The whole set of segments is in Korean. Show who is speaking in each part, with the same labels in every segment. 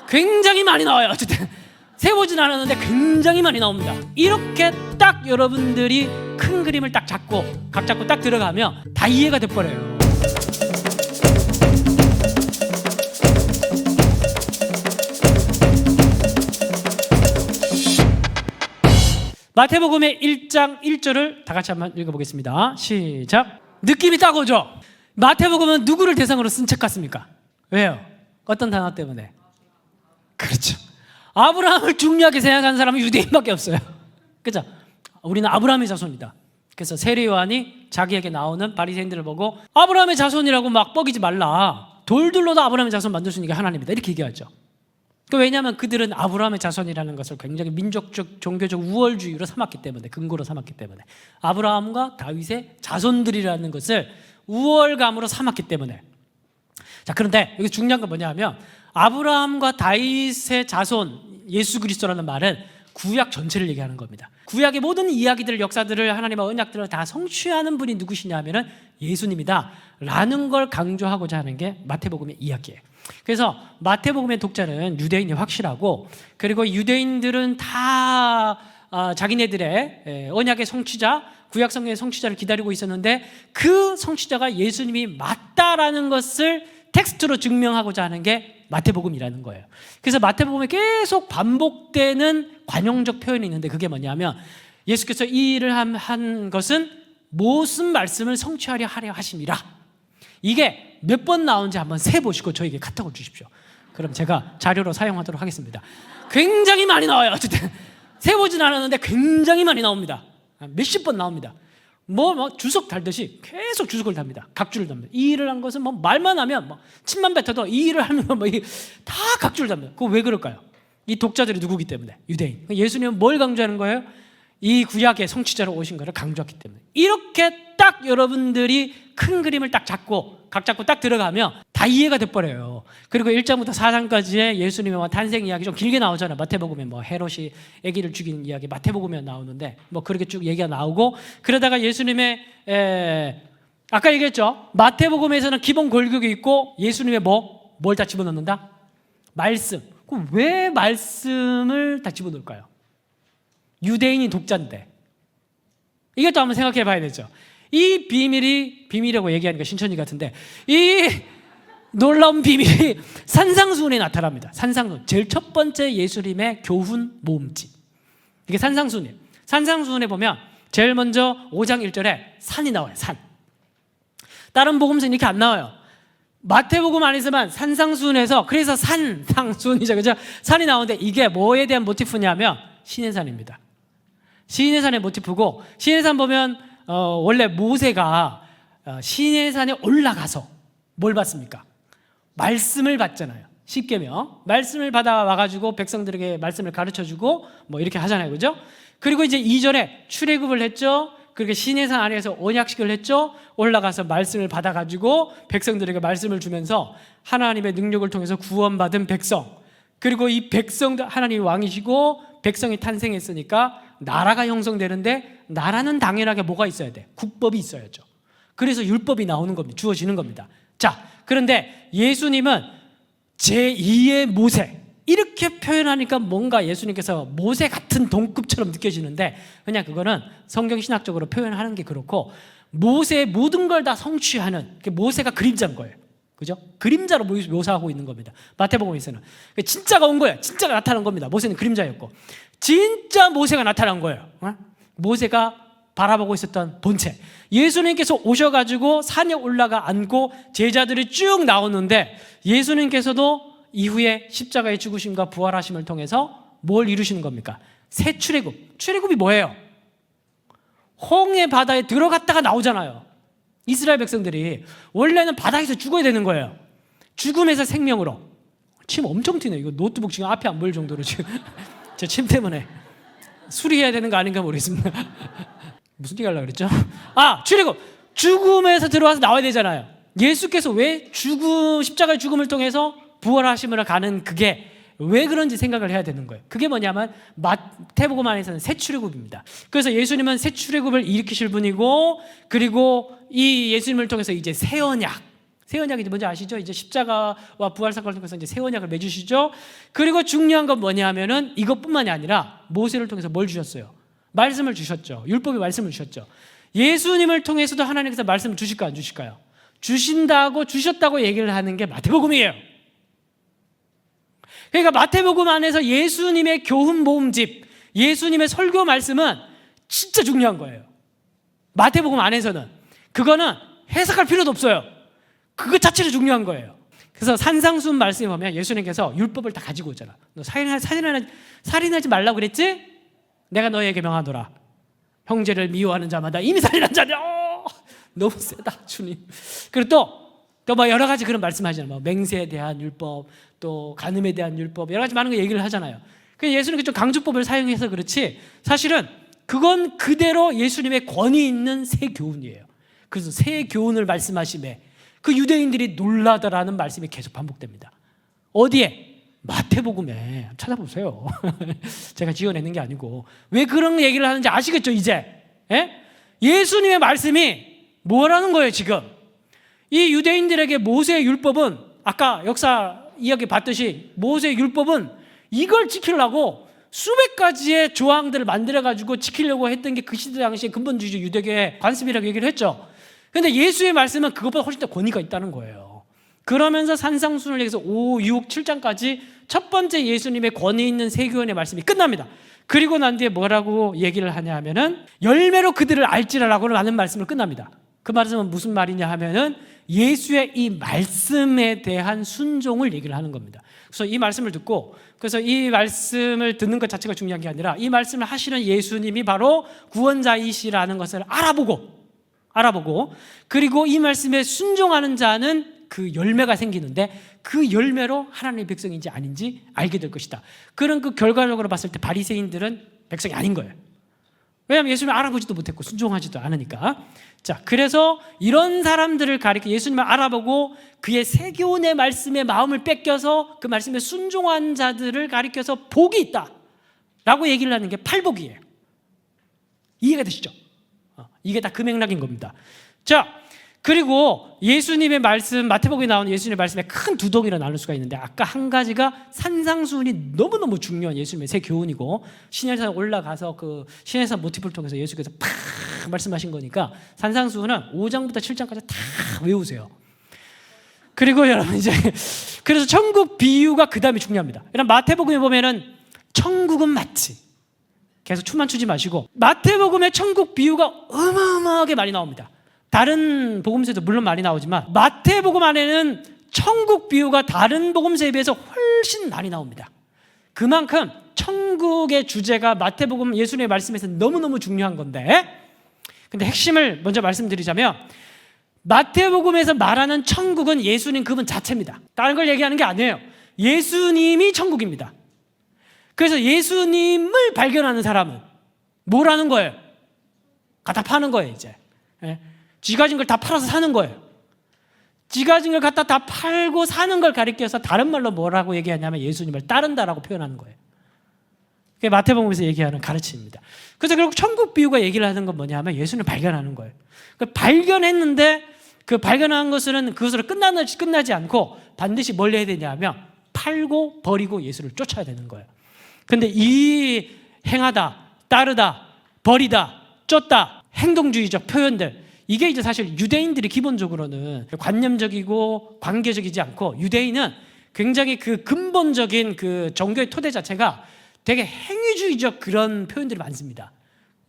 Speaker 1: 굉장히 많이 나와요. 어쨌든 세보진 않았는데 굉장히 많이 나옵니다. 이렇게 딱 여러분들이 큰 그림을 딱 잡고 각 잡고 딱 들어가면 다 이해가 돼버려요. 마태복음의 1장 1절을 다 같이 한번 읽어보겠습니다. 시작. 느낌이 딱 오죠? 마태복음은 누구를 대상으로 쓴 책 같습니까? 왜요? 어떤 단어 때문에? 그렇죠. 아브라함을 중요하게 생각하는 사람은 유대인밖에 없어요. 그렇죠? 우리는 아브라함의 자손이다. 그래서 세례 요한이 자기에게 나오는 바리새인들을 보고 아브라함의 자손이라고 막 뻐기지 말라. 돌들로도 아브라함의 자손 만들 수 있는 게 하나님이다. 이렇게 얘기하죠. 왜냐하면 그들은 아브라함의 자손이라는 것을 굉장히 민족적, 종교적 우월주의로 삼았기 때문에, 근거로 삼았기 때문에, 아브라함과 다윗의 자손들이라는 것을 우월감으로 삼았기 때문에. 자, 그런데 여기 중요한 건 뭐냐면 아브라함과 다윗의 자손 예수 그리스도라는 말은 구약 전체를 얘기하는 겁니다. 구약의 모든 이야기들, 역사들을, 하나님의 언약들을 다 성취하는 분이 누구시냐면은 예수님이다 라는 걸 강조하고자 하는 게 마태복음의 이야기예요. 그래서 마태복음의 독자는 유대인이 확실하고, 그리고 유대인들은 다 자기네들의 언약의 성취자, 구약 성경의 성취자를 기다리고 있었는데 그 성취자가 예수님이 맞다라는 것을 텍스트로 증명하고자 하는 게 마태복음이라는 거예요. 그래서 마태복음에 계속 반복되는 관용적 표현이 있는데 그게 뭐냐면 예수께서 이 일을 한 것은 무슨 말씀을 성취하려 하려 하심이라. 이게 몇 번 나오는지 한번 세보시고 저에게 카톡을 주십시오. 그럼 제가 자료로 사용하도록 하겠습니다. 굉장히 많이 나와요. 어쨌든 세보진 않았는데 굉장히 많이 나옵니다. 몇십 번 나옵니다. 주석 달듯이 계속 주석을 답니다. 각주를 답니다. 이 일을 한 것은 말만 하면 침만 뱉어도 이 일을 하면 다 각주를 답니다. 그거 왜 그럴까요? 이 독자들이 누구기 때문에? 유대인. 예수님은 뭘 강조하는 거예요? 이 구약의 성취자로 오신 것을 강조했기 때문에. 이렇게 딱 여러분들이 큰 그림을 딱 잡고 각 잡고 딱 들어가면 다 이해가 돼버려요. 그리고 1장부터 4장까지의 예수님의 탄생 이야기 좀 길게 나오잖아요. 마태복음에 헤롯이 아기를 죽이는 이야기 마태복음에 나오는데 그렇게 쭉 얘기가 나오고, 그러다가 예수님의 아까 얘기했죠. 마태복음에서는 기본 골격이 있고 예수님의 뭘 다 집어넣는다? 말씀. 그럼 왜 말씀을 다 집어넣을까요? 유대인이 독자인데. 이것도 한번 생각해 봐야 되죠. 이 비밀이라고 얘기하니까 신천지 같은데, 이 놀라운 비밀이 산상수훈에 나타납니다. 산상수훈. 제일 첫 번째 예수님의 교훈 모음집. 이게 산상수훈이에요. 산상수훈에 보면 제일 먼저 5장 1절에 산이 나와요. 산. 다른 복음서는 이렇게 안 나와요. 마태복음 안에서만 산상수훈에서, 그래서 산상수훈이죠. 그죠? 산이 나오는데 이게 뭐에 대한 모티프냐면 시내산입니다. 시내산의 모티프고, 시내산 보면 원래 모세가 시내산에 올라가서 뭘 받습니까? 말씀을 받잖아요. 십계명 말씀을 받아와가지고 백성들에게 말씀을 가르쳐주고 이렇게 하잖아요. 그죠? 그리고 이제 2절에 출애굽을 했죠. 그렇게 시내산 안에서 언약식을 했죠. 올라가서 말씀을 받아가지고 백성들에게 말씀을 주면서 하나님의 능력을 통해서 구원받은 백성, 그리고 이 백성도 하나님이 왕이시고 백성이 탄생했으니까 나라가 형성되는데, 나라는 당연하게 뭐가 있어야 돼? 국법이 있어야죠. 그래서 율법이 나오는 겁니다. 주어지는 겁니다. 자, 그런데 예수님은 제2의 모세, 이렇게 표현하니까 뭔가 예수님께서 모세 같은 동급처럼 느껴지는데, 그냥 그거는 성경 신학적으로 표현하는 게 그렇고, 모세의 모든 걸 다 성취하는, 모세가 그림자인 거예요. 그죠? 그림자로 묘사하고 있는 겁니다. 마태복음에서는 진짜가 온 거예요. 진짜가 나타난 겁니다. 모세는 그림자였고, 진짜 모세가 나타난 거예요. 모세가 바라보고 있었던 본체. 예수님께서 오셔가지고 산에 올라가 앉고 제자들이 쭉 나오는데, 예수님께서도 이후에 십자가의 죽으심과 부활하심을 통해서 뭘 이루시는 겁니까? 새 출애굽. 출애굽이 뭐예요? 홍해 바다에 들어갔다가 나오잖아요. 이스라엘 백성들이 원래는 바다에서 죽어야 되는 거예요. 죽음에서 생명으로. 침 엄청 튀네. 이거 노트북 지금 앞에 안 보일 정도로 지금 제 침 때문에 수리해야 되는 거 아닌가 모르겠습니다. 무슨 얘기 하려고 그랬죠? 출애굽. 죽음에서 들어와서 나와야 되잖아요. 예수께서 왜 십자가의 죽음을 통해서 부활하심으로 가는, 그게 왜 그런지 생각을 해야 되는 거예요. 그게 뭐냐면 마태복음 안에서는 새 출애굽입니다. 그래서 예수님은 새 출애굽을 일으키실 분이고, 그리고 이 예수님을 통해서 이제 새 언약, 새 언약이 뭔지 아시죠? 이제 십자가와 부활 사건을 통해서 이제 새 언약을 맺으시죠. 그리고 중요한 건 뭐냐면은 이것뿐만이 아니라 모세를 통해서 뭘 주셨어요? 말씀을 주셨죠. 율법의 말씀을 주셨죠. 예수님을 통해서도 하나님께서 말씀을 주실까 안 주실까요? 주셨다고 얘기를 하는 게 마태복음이에요. 그러니까 마태복음 안에서 예수님의 교훈 모음집, 예수님의 설교 말씀은 진짜 중요한 거예요. 마태복음 안에서는 그거는 해석할 필요도 없어요. 그것 자체로 중요한 거예요. 그래서 산상수훈 말씀에 보면 예수님께서 율법을 다 가지고 오잖아. 너 살인하지 말라고 그랬지? 내가 너에게 명하노라. 형제를 미워하는 자마다 이미 살인한 자냐. 너무 세다 주님. 그리고 또 뭐 여러 가지 그런 말씀하잖아요. 뭐 맹세에 대한 율법, 또 간음에 대한 율법, 여러 가지 많은 거 얘기를 하잖아요. 그래서 예수님은 좀 강조법을 사용해서 그렇지 사실은 그건 그대로 예수님의 권위 있는 새 교훈이에요. 그래서 새 교훈을 말씀하심에 그 유대인들이 놀라더라는 말씀이 계속 반복됩니다. 어디에? 마태복음에 찾아보세요. 제가 지어내는 게 아니고. 왜 그런 얘기를 하는지 아시겠죠 이제? 예? 예수님의 말씀이 뭐라는 거예요 지금? 이 유대인들에게 모세의 율법은 아까 역사 이야기 봤듯이 모세의 율법은 이걸 지키려고 수백 가지의 조항들을 만들어가지고 지키려고 했던 게 그 시대 당시에 근본주의 유대교의 관습이라고 얘기를 했죠. 그런데 예수의 말씀은 그것보다 훨씬 더 권위가 있다는 거예요. 그러면서 산상수훈을 얘기해서 5, 6, 7장까지 첫 번째 예수님의 권위 있는 세교훈의 말씀이 끝납니다. 그리고 난 뒤에 뭐라고 얘기를 하냐 하면은 열매로 그들을 알지라라고 하는 말씀을 끝납니다. 그 말씀은 무슨 말이냐 하면은 예수의 이 말씀에 대한 순종을 얘기를 하는 겁니다. 그래서 이 말씀을 듣고 그래서 이 말씀을 듣는 것 자체가 중요한 게 아니라 이 말씀을 하시는 예수님이 바로 구원자이시라는 것을 알아보고 그리고 이 말씀에 순종하는 자는 그 열매가 생기는데 그 열매로 하나님의 백성인지 아닌지 알게 될 것이다. 그런 그 결과적으로 봤을 때 바리새인들은 백성이 아닌 거예요. 왜냐하면 예수님을 알아보지도 못했고 순종하지도 않으니까. 자, 그래서 이런 사람들을 가리켜 예수님을 알아보고 그의 새 교훈의 말씀에 마음을 뺏겨서 그 말씀에 순종한 자들을 가리켜서 복이 있다 라고 얘기를 하는 게 팔복이에요. 이해가 되시죠? 이게 다 그 맥락인 겁니다. 자, 그리고 예수님의 말씀, 마태복음에 나오는 예수님의 말씀에 큰 두 동이로 나눌 수가 있는데 아까 한 가지가 산상수훈이 너무너무 중요한 예수님의 새 교훈이고 시내산 올라가서 그 시내산 모티프를 통해서 예수께서 팍 말씀하신 거니까 산상수훈은 5장부터 7장까지 다 외우세요. 그리고 여러분 이제 그래서 천국 비유가 그 다음에 중요합니다. 여러분 마태복음에 보면은 천국은 맞지. 계속 춤만 추지 마시고 마태복음의 천국 비유가 어마어마하게 많이 나옵니다. 다른 복음서에도 물론 많이 나오지만 마태복음 안에는 천국 비유가 다른 복음서에 비해서 훨씬 많이 나옵니다. 그만큼 천국의 주제가 마태복음 예수님의 말씀에서 너무너무 중요한 건데 근데 핵심을 먼저 말씀드리자면 마태복음에서 말하는 천국은 예수님 그분 자체입니다. 다른 걸 얘기하는 게 아니에요. 예수님이 천국입니다. 그래서 예수님을 발견하는 사람은 뭐라는 거예요? 갖다 파는 거예요 이제. 지 가진 걸 다 팔아서 사는 거예요. 지 가진 걸 갖다 다 팔고 사는 걸 가리켜서 다른 말로 뭐라고 얘기하냐면 예수님을 따른다라고 표현하는 거예요. 그게 마태복음에서 얘기하는 가르침입니다. 그래서 결국 천국 비유가 얘기를 하는 건 뭐냐면 예수님을 발견하는 거예요. 발견했는데 그 발견한 것은 그것으로 끝나지 않고 반드시 뭘 해야 되냐면 팔고 버리고 예수를 쫓아야 되는 거예요. 근데 이 행하다, 따르다, 버리다, 쫓다 행동주의적 표현들 이게 이제 사실 유대인들이 기본적으로는 관념적이고 관계적이지 않고 유대인은 굉장히 그 근본적인 그 종교의 토대 자체가 되게 행위주의적 그런 표현들이 많습니다.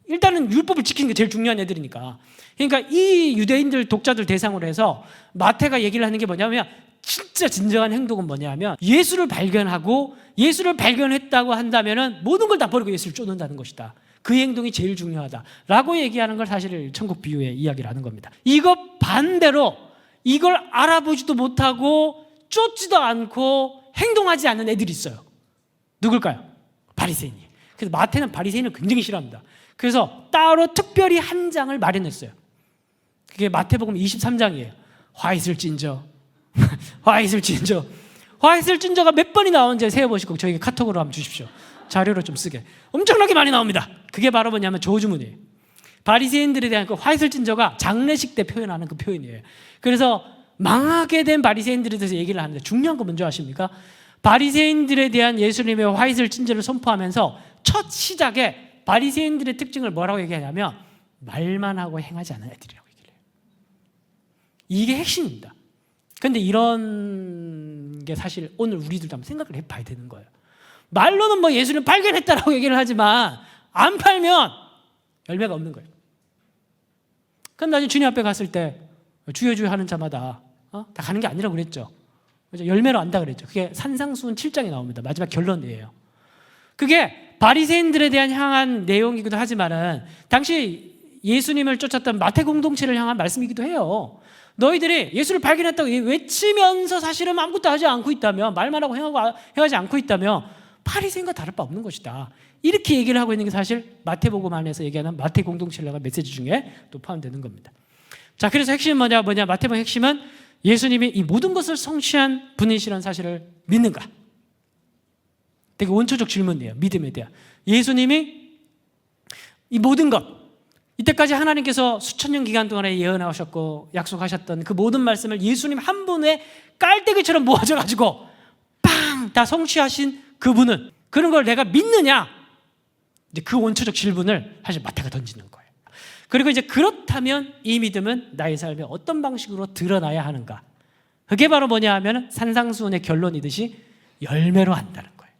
Speaker 1: 일단은 율법을 지키는 게 제일 중요한 애들이니까. 그러니까 이 유대인들 독자들 대상으로 해서 마태가 얘기를 하는 게 뭐냐면 진짜 진정한 행동은 뭐냐면 예수를 발견하고 예수를 발견했다고 한다면은 모든 걸 다 버리고 예수를 쫓는다는 것이다. 그 행동이 제일 중요하다라고 얘기하는 걸 사실 천국 비유의 이야기를 하는 겁니다. 이거 반대로 이걸 알아보지도 못하고 쫓지도 않고 행동하지 않는 애들이 있어요. 누굴까요? 바리새인이. 그래서 마태는 바리새인을 굉장히 싫어합니다. 그래서 따로 특별히 한 장을 마련했어요. 그게 마태복음 23장이에요. 화 있을진저 화 있을진저 화 있을진저가 몇 번이 나오는지 세어보시고 저에게 카톡으로 한번 주십시오. 자료로 좀 쓰게. 엄청나게 많이 나옵니다. 그게 바로 뭐냐면 저주문이에요. 바리새인들에 대한 그 화 있을진저가 장례식 때 표현하는 그 표현이에요. 그래서 망하게 된 바리새인들에 대해서 얘기를 하는데 중요한 거 뭔지 아십니까? 바리새인들에 대한 예수님의 화이슬 찐제를 선포하면서 첫 시작에 바리새인들의 특징을 뭐라고 얘기하냐면 말만 하고 행하지 않은 애들이라고 얘기를 해요. 이게 핵심입니다. 그런데 이런 게 사실 오늘 우리들도 한번 생각을 해봐야 되는 거예요. 말로는 뭐 예수님 발견했다라고 얘기를 하지만 안 팔면 열매가 없는 거예요. 그럼 나중에 주님 앞에 갔을 때 주여 주여 하는 자마다 다 가는 게 아니라고 그랬죠. 열매로 안다 그랬죠. 그게 산상수훈 7장에 나옵니다. 마지막 결론이에요. 그게 바리새인들에 대한 향한 내용이기도 하지만은 당시 예수님을 쫓았던 마태 공동체를 향한 말씀이기도 해요. 너희들이 예수를 발견했다고 외치면서 사실은 아무것도 하지 않고 있다면, 말만 하고 행하지 않고 있다면 바리새인과 다를 바 없는 것이다. 이렇게 얘기를 하고 있는 게 사실 마태복음 안에서 얘기하는 마태 공동체를 향한 메시지 중에 또 포함되는 겁니다. 자, 그래서 핵심은 뭐냐? 마태복음 핵심은 예수님이 이 모든 것을 성취한 분이시라는 사실을 믿는가? 되게 원초적 질문이에요. 믿음에 대한. 예수님이 이 모든 것, 이때까지 하나님께서 수천 년 기간 동안에 예언하셨고 약속하셨던 그 모든 말씀을 예수님 한 분의 깔때기처럼 모아져가지고 빵! 다 성취하신 그분은, 그런 걸 내가 믿느냐? 이제 그 원초적 질문을 사실 마태가 던지는 거예요. 그리고 이제 그렇다면 이 믿음은 나의 삶에 어떤 방식으로 드러나야 하는가? 그게 바로 뭐냐 하면 산상수훈의 결론이듯이 열매로 한다는 거예요.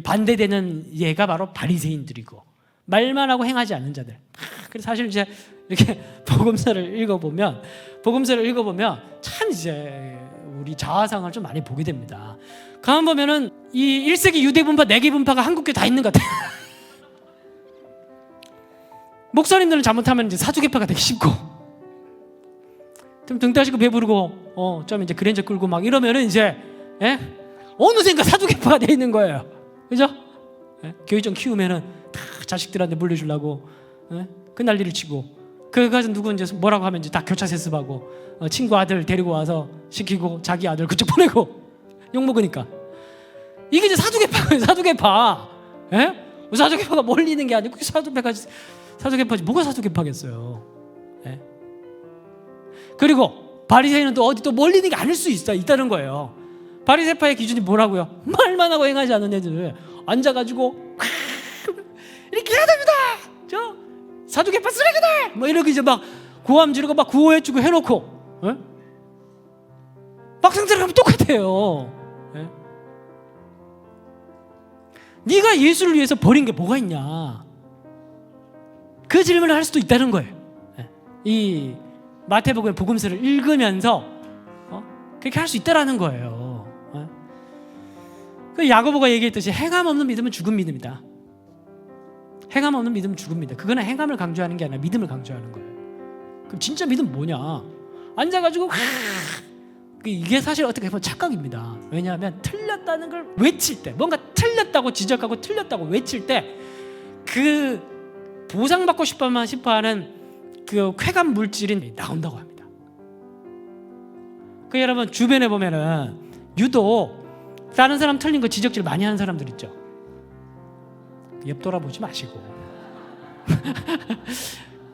Speaker 1: 반대되는 예가 바로 바리새인들이고 말만 하고 행하지 않는 자들. 그래서 사실 이제 이렇게 복음서를 읽어보면 참 이제 우리 자화상을 좀 많이 보게 됩니다. 가만 보면은 이 1세기 유대 분파, 내기 분파가 한국교회 다 있는 것 같아요. 목사님들은 잘못하면 이제 사주개파가 되기 쉽고, 좀 등 따시고 배부르고, 좀 이제 그랜저 끌고 막 이러면은 이제, 어느샌가 사주개파가 돼 있는 거예요. 그죠? 교회 좀 키우면은 다 자식들한테 물려주려고, 그 난리를 치고, 그가서 누구 이제 뭐라고 하면 이제 다 교차 세습하고, 친구 아들 데리고 와서 시키고, 자기 아들 그쪽 보내고, 욕먹으니까. 이게 이제 사주개파예요, 사주개파. 사주개파가 몰리는 게 아니고, 사주개파지 뭐가 사주개파겠어요. 그리고 바리새인은 또 어디 또 몰리는 게 아닐 수 있다는 거예요. 바리새파의 기준이 뭐라고요? 말만 하고 행하지 않는 애들 앉아가지고 이렇게 해야 됩니다. 저 사주개파 쓰레기들 뭐 이렇게 이제 막 고함 지르고 막 구호해주고 해놓고 막상 들어가면 똑같아요. 네가 예수를 위해서 버린 게 뭐가 있냐? 그 질문을 할 수도 있다는 거예요. 이 마태복음 복음서를 읽으면서 그렇게 할 수 있다라는 거예요. 그 야고보가 얘기했듯이 행함 없는 믿음은 죽은 믿음이다. 행함 없는 믿음은 죽음이다. 그거는 행함을 강조하는 게 아니라 믿음을 강조하는 거예요. 그럼 진짜 믿음 뭐냐? 앉아가지고 이게 사실 어떻게 보면 착각입니다. 왜냐하면 틀렸다는 걸 외칠 때, 뭔가 틀렸다고 지적하고 틀렸다고 외칠 때 그 보상받고 싶어하는 그 쾌감 물질이 나온다고 합니다. 그 여러분 주변에 보면은 유독 다른 사람 틀린 거 지적질 많이 하는 사람들 있죠. 옆 돌아보지 마시고.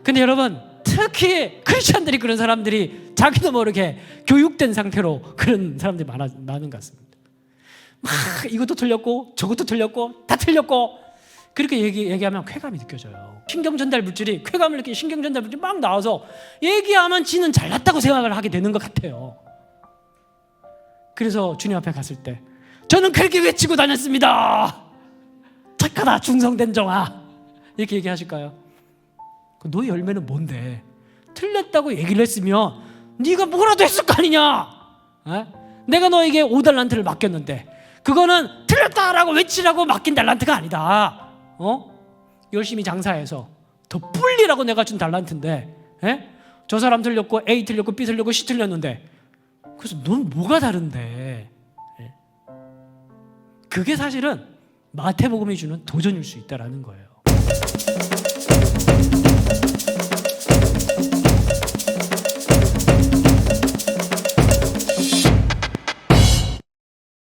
Speaker 1: 근데 여러분 특히 크리스천들이 그런 사람들이 자기도 모르게 교육된 상태로 그런 사람들이 많은 것 같습니다. 막 이것도 틀렸고 저것도 틀렸고 다 틀렸고 그렇게 얘기하면 쾌감이 느껴져요. 신경전달 물질이 쾌감을 느끼는 신경전달 물질이 막 나와서 얘기하면 지는 잘났다고 생각을 하게 되는 것 같아요. 그래서 주님 앞에 갔을 때 저는 그렇게 외치고 다녔습니다. 착하다 충성된 종아 이렇게 얘기하실까요? 너의 열매는 뭔데? 틀렸다고 얘기를 했으면 네가 뭐라도 했을 거 아니냐? 내가 너에게 5달란트를 맡겼는데 그거는 틀렸다라고 외치라고 맡긴 달란트가 아니다. 열심히 장사해서 더 불리라고 내가 준 달란트인데 저 사람 틀렸고 A 틀렸고 B 틀렸고 C 틀렸는데 그래서 넌 뭐가 다른데? 그게 사실은 마태복음이 주는 도전일 수 있다는 거예요.